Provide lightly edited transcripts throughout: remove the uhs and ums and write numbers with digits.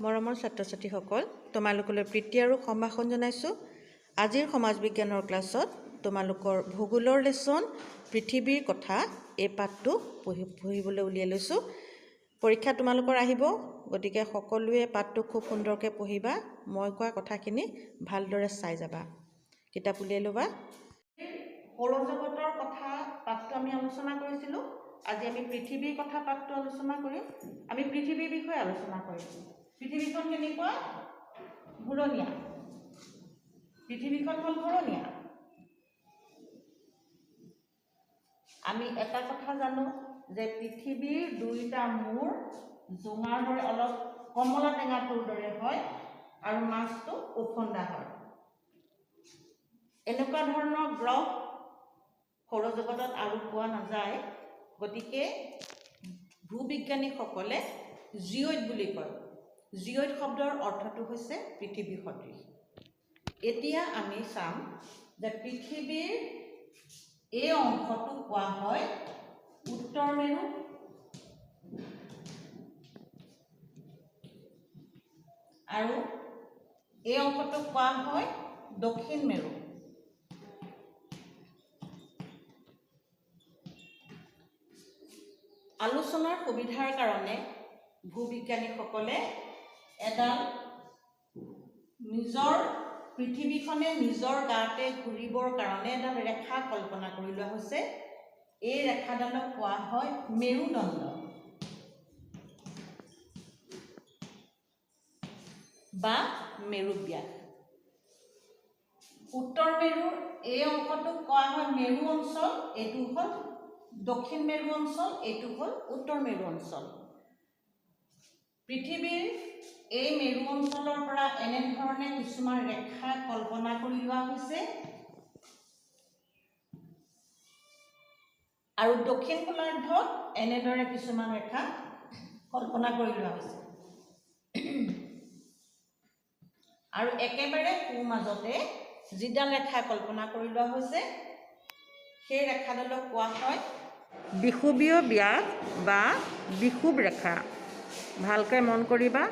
মৰমৰ ছাত্ৰ ছাত্ৰীসকল, তোমালোকলৈ প্ৰীতি আৰু সম্ভাষণ জনাইছোঁ। আজিৰ সমাজ বিজ্ঞানৰ ক্লাছত তোমালোকৰ ভূগোলৰ লেছন পৃথিৱীৰ কথা এই পাঠটো পঢ়িবলৈ উলিয়াই লৈছোঁ। পৰীক্ষা তোমালোকৰ আহিব, গতিকে সকলোৱে পাঠটো খুব সুন্দৰকৈ পঢ়িবা। মই কোৱা কথাখিনি ভালদৰে চাই যাবা। কিতাপ উলিয়াই ল'বা। সৌৰজগতৰ কথা পাঠটো আমি আলোচনা কৰিছিলোঁ। আজি আমি পৃথিৱীৰ কথা পাঠটো আলোচনা কৰিম। আমি পৃথিৱীৰ বিষয়ে আলোচনা কৰিম। পৃথিৱীখন কেনেকুৱা? ঘূৰণীয়া। পৃথিৱীখন হ'ল ঘূৰণীয়া। আমি এটা কথা জানো যে পৃথিৱীৰ দুইটা মূৰ জোঙাৰ দৰে অলপ কমলা টেঙাটোৰ দৰে হয় আৰু মাজটো ওফন্দা হয়। এনেকুৱা ধৰণৰ গ্ৰহ সৌৰজগতত আৰু পোৱা নাযায়। গতিকে ভূবিজ্ঞানীসকলে জিঅইড বুলি কয়। জিঅইড শব্দৰ অৰ্থটো হৈছে পৃথিৱী সদৃশ। এতিয়া আমি চাম যে পৃথিৱীৰ এই অংশটো কোৱা হয় উত্তৰ মেৰু আৰু এই অংশটো কোৱা হয় দক্ষিণ মেৰু। আলোচনাৰ সুবিধাৰ কাৰণে ভূবিজ্ঞানীসকলে এডাল পৃথিৱীখনে নিজৰ গাতে ঘূৰিবৰ কাৰণে এডাল ৰেখা কল্পনা কৰি লোৱা হৈছে। এই ৰেখাডালক কোৱা হয় মেৰুদণ্ড বা মেৰুব্যাস। উত্তৰ মেৰুৰ এই অংশটোক কোৱা হয় মেৰু অঞ্চল, এইটো হ'ল দক্ষিণ মেৰু অঞ্চল, এইটো হ'ল উত্তৰ মেৰু অঞ্চল। পৃথিৱীৰ এই মেৰু অঞ্চলৰ পৰা এনেধৰণে কিছুমান ৰেখা কল্পনা কৰি লোৱা হৈছে আৰু দক্ষিণ গোলাৰ্ধত এনেদৰে কিছুমান ৰেখা কল্পনা কৰি লোৱা হৈছে। আৰু একেবাৰে সোঁমাজতে যিডাল ৰেখা কল্পনা কৰি লোৱা হৈছে সেই ৰেখাডালক কোৱা হয় বিষুৱীয় ব্যাস বা বিষুৱ ৰেখা। ভালকৈ মন কৰিবা।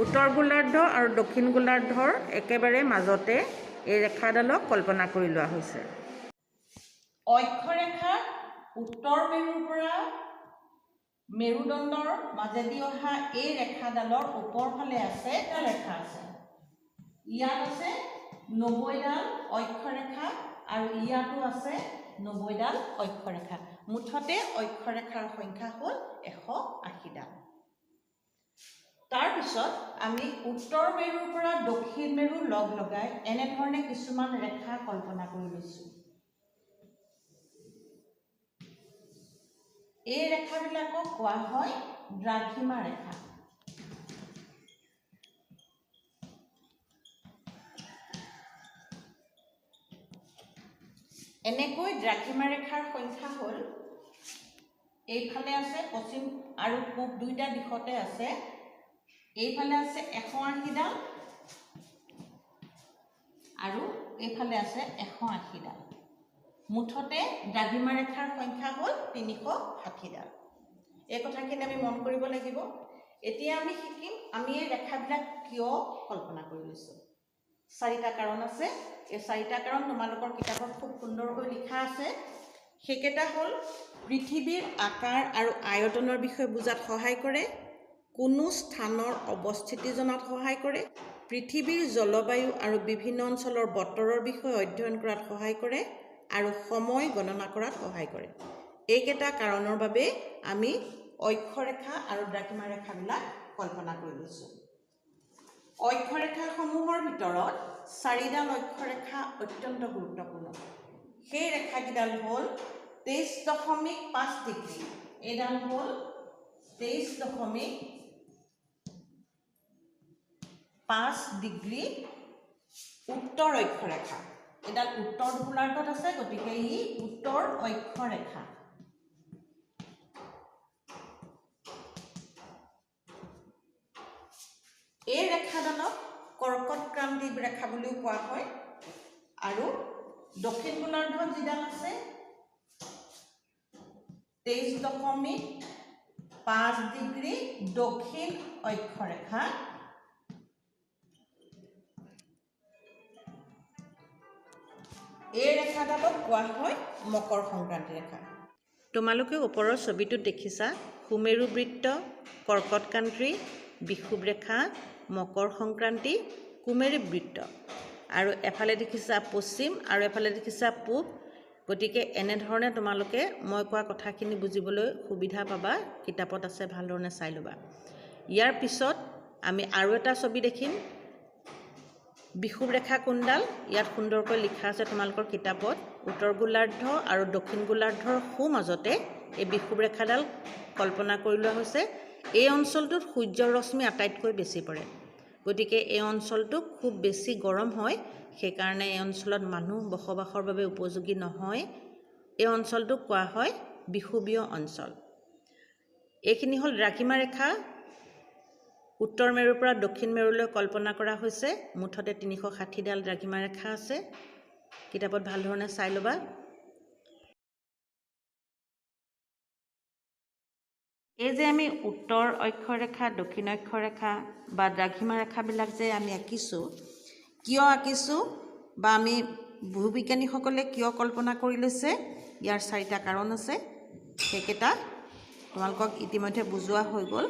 উত্তৰ গোলাৰ্ধ আৰু দক্ষিণ গোলাৰ্ধৰ একেবাৰে মাজতে এই ৰেখাডালক কল্পনা কৰি লোৱা হৈছে। অক্ষৰেখা উত্তৰ মেৰুৰ পৰা মেৰুদণ্ডৰ মাজেদি অহা এই ৰেখাডালৰ ওপৰ ফালে আছে এটা ৰেখা আছে। ইয়াত আছে 90ডাল অক্ষৰেখা আৰু ইয়াতো আছে 90ডাল অক্ষৰেখা। মুঠতে অক্ষৰেখাৰ সংখ্যা হ'ল 180ডাল। তাৰপিছত আমি উত্তৰ মেৰুৰ পৰা দক্ষিণ মেৰু লগ লগাই এনেধৰণে কিছুমান ৰেখা কল্পনা কৰি লৈছোঁ। এই ৰেখাবিলাকক কোৱা হয় দ্ৰাঘিমা ৰেখা। এনেকৈ দ্ৰাঘিমা ৰেখাৰ সংখ্যা হ'ল, এইফালে আছে পশ্চিম আৰু পূব দুইটা দিশতে আছে। এইফালে আছে 180ডাল আৰু এইফালে আছে 180ডাল। মুঠতে দ্ৰাঘিমা ৰেখাৰ সংখ্যা হ'ল 360ডাল। এই কথাখিনি আমি মন কৰিব লাগিব। এতিয়া আমি শিকিম আমি এই ৰেখাবিলাক কিয় কল্পনা কৰি লৈছোঁ। 4টা কাৰণ আছে। এই 4টা কাৰণ তোমালোকৰ কিতাপত খুব সুন্দৰকৈ লিখা আছে। সেইকেইটা হ'ল পৃথিৱীৰ আকাৰ আৰু আয়তনৰ বিষয়ে বুজাত সহায় কৰে, কোনো স্থানৰ অৱস্থিতি জনাত সহায় কৰে, পৃথিৱীৰ জলবায়ু আৰু বিভিন্ন অঞ্চলৰ বতৰৰ বিষয়ে অধ্যয়ন কৰাত সহায় কৰে আৰু সময় গণনা কৰাত সহায় কৰে। এইকেইটা কাৰণৰ বাবে আমি অক্ষৰেখা আৰু দ্ৰাঘিমা ৰেখাবিলাক কল্পনা কৰি লৈছোঁ। অক্ষৰেখাসমূহৰ ভিতৰত 4ডাল অক্ষৰেখা অত্যন্ত গুৰুত্বপূৰ্ণ। সেই ৰেখাকেইডাল হ'ল 23.5 ডিগ্ৰী। এইডাল হ'ল 23.5 ডিগ্ৰী উত্তৰ অক্ষৰেখা। এইডাল উত্তৰ গোলাৰ্ধত আছে, গতিকে ই উত্তৰ অক্ষৰেখা। এই ৰেখাডালক কৰ্কটক্ৰান্তি ৰেখা বুলিও কোৱা হয়। আৰু দক্ষিণ গোলাৰ্ধত যিডাল আছে 23.5 ডিগ্ৰী দক্ষিণ অক্ষৰেখা, এই ৰেখাডালক কোৱা হয় মকৰ সংক্ৰান্তি ৰেখা। তোমালোকে ওপৰৰ ছবিটোত দেখিছা সুমেৰু বৃত্ত, কৰ্কটক্ৰান্তি, বিষুৱ ৰেখা, মকৰ সংক্ৰান্তি, কুমেৰু বৃত্ত আৰু এফালে দেখিছা পশ্চিম আৰু এফালে দেখিছা পূব। গতিকে এনেধৰণে তোমালোকে মই কোৱা কথাখিনি বুজিবলৈ সুবিধা পাবা। কিতাপত আছে, ভালধৰণে চাই ল'বা। ইয়াৰ পিছত আমি আৰু এটা ছবি দেখিম, বিষুৱ ৰেখা কোনডাল। ইয়াত সুন্দৰকৈ লিখা আছে তোমালোকৰ কিতাপত, উত্তৰ গোলাৰ্ধ আৰু দক্ষিণ গোলাৰ্ধৰ সোঁমাজতে এই বিষুৱ ৰেখাডাল কল্পনা কৰি লোৱা হৈছে। এই অঞ্চলটোত সূৰ্যৰ ৰশ্মি আটাইতকৈ বেছি পৰে, গতিকে এই অঞ্চলটো খুব বেছি গৰম হয়, সেইকাৰণে এই অঞ্চলত মানুহ বসবাসৰ বাবে উপযোগী নহয়। এই অঞ্চলটোক কোৱা হয় বিষুৱীয় অঞ্চল। এইখিনি হ'ল দ্ৰাঘিমা ৰেখা, উত্তৰ মেৰুৰ পৰা দক্ষিণ মেৰুলৈ কল্পনা কৰা হৈছে। মুঠতে 360ডাল দ্ৰাঘিমা ৰেখা আছে। কিতাপত ভালধৰণে চাই ল'বা। এই যে আমি উত্তৰ অক্ষৰেখা, দক্ষিণ অক্ষৰেখা বা দ্ৰাঘিমা ৰেখাবিলাক যে আমি আঁকিছোঁ, কিয় আঁকিছোঁ বা আমি ভূবিজ্ঞানীসকলে কিয় কল্পনা কৰি লৈছে, ইয়াৰ 4টা কাৰণ আছে। সেইকেইটা তোমালোকক ইতিমধ্যে বুজোৱা হৈ গ'ল,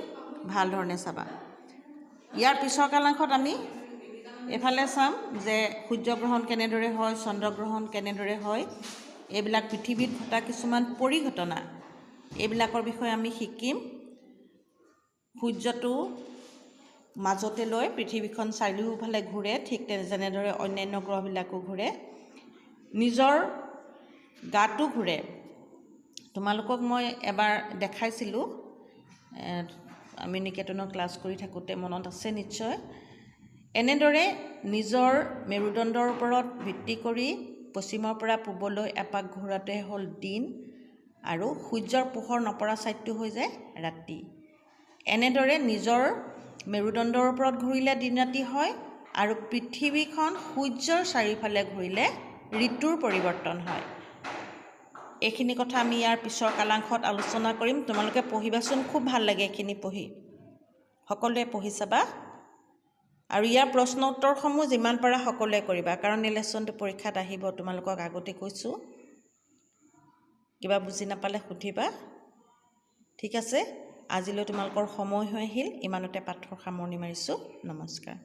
ভালধৰণে চাবা। ইয়াৰ পিছৰ কালাংশত আমি এফালে চাম যে সূৰ্যগ্ৰহণ কেনেদৰে হয়, চন্দ্ৰগ্ৰহণ কেনেদৰে হয়, এইবিলাক পৃথিৱীত ঘটা কিছুমান পৰিঘটনা, এইবিলাকৰ বিষয়ে আমি শিকিম। সূৰ্যটো মাজতে লৈ পৃথিৱীখন চাৰিওফালে ঘূৰে, ঠিক যেনেদৰে অন্যান্য গ্ৰহবিলাকো ঘূৰে, নিজৰ গাটো ঘূৰে। তোমালোকক মই এবাৰ দেখাইছিলোঁ, আমি নিকেতনৰ ক্লাছ কৰি থাকোঁতে, মনত আছে নিশ্চয়। এনেদৰে নিজৰ মেৰুদণ্ডৰ ওপৰত ভিত্তি কৰি পশ্চিমৰ পৰা পূবলৈ এপাক ঘূৰাতে হ'ল দিন, আৰু সূৰ্যৰ পোহৰ নপৰা ছাইডটো হৈ যায় ৰাতি। এনেদৰে নিজৰ মেৰুদণ্ডৰ ওপৰত ঘূৰিলে দিন ৰাতি হয়, আৰু পৃথিৱীখন সূৰ্যৰ চাৰিওফালে ঘূৰিলে ঋতুৰ পৰিৱৰ্তন হয়। এইখিনি কথা আমি ইয়াৰ পিছৰ কালাংশত আলোচনা কৰিম। তোমালোকে পঢ়িবাচোন, খুব ভাল লাগে এইখিনি পঢ়ি, সকলোৱে পঢ়ি চাবা। আৰু ইয়াৰ প্ৰশ্ন উত্তৰসমূহ যিমান পাৰা সকলোৱে কৰিবা, কাৰণ এই লেচনটো পৰীক্ষাত আহিব, তোমালোকক আগতে কৈছোঁ। কিবা বুজি নাপালে সুধিবা, ঠিক আছে। আজিলৈ তোমালোকৰ সময় হৈ আহিল, ইমানতে পাঠৰ সামৰণি মাৰিছোঁ। নমস্কাৰ।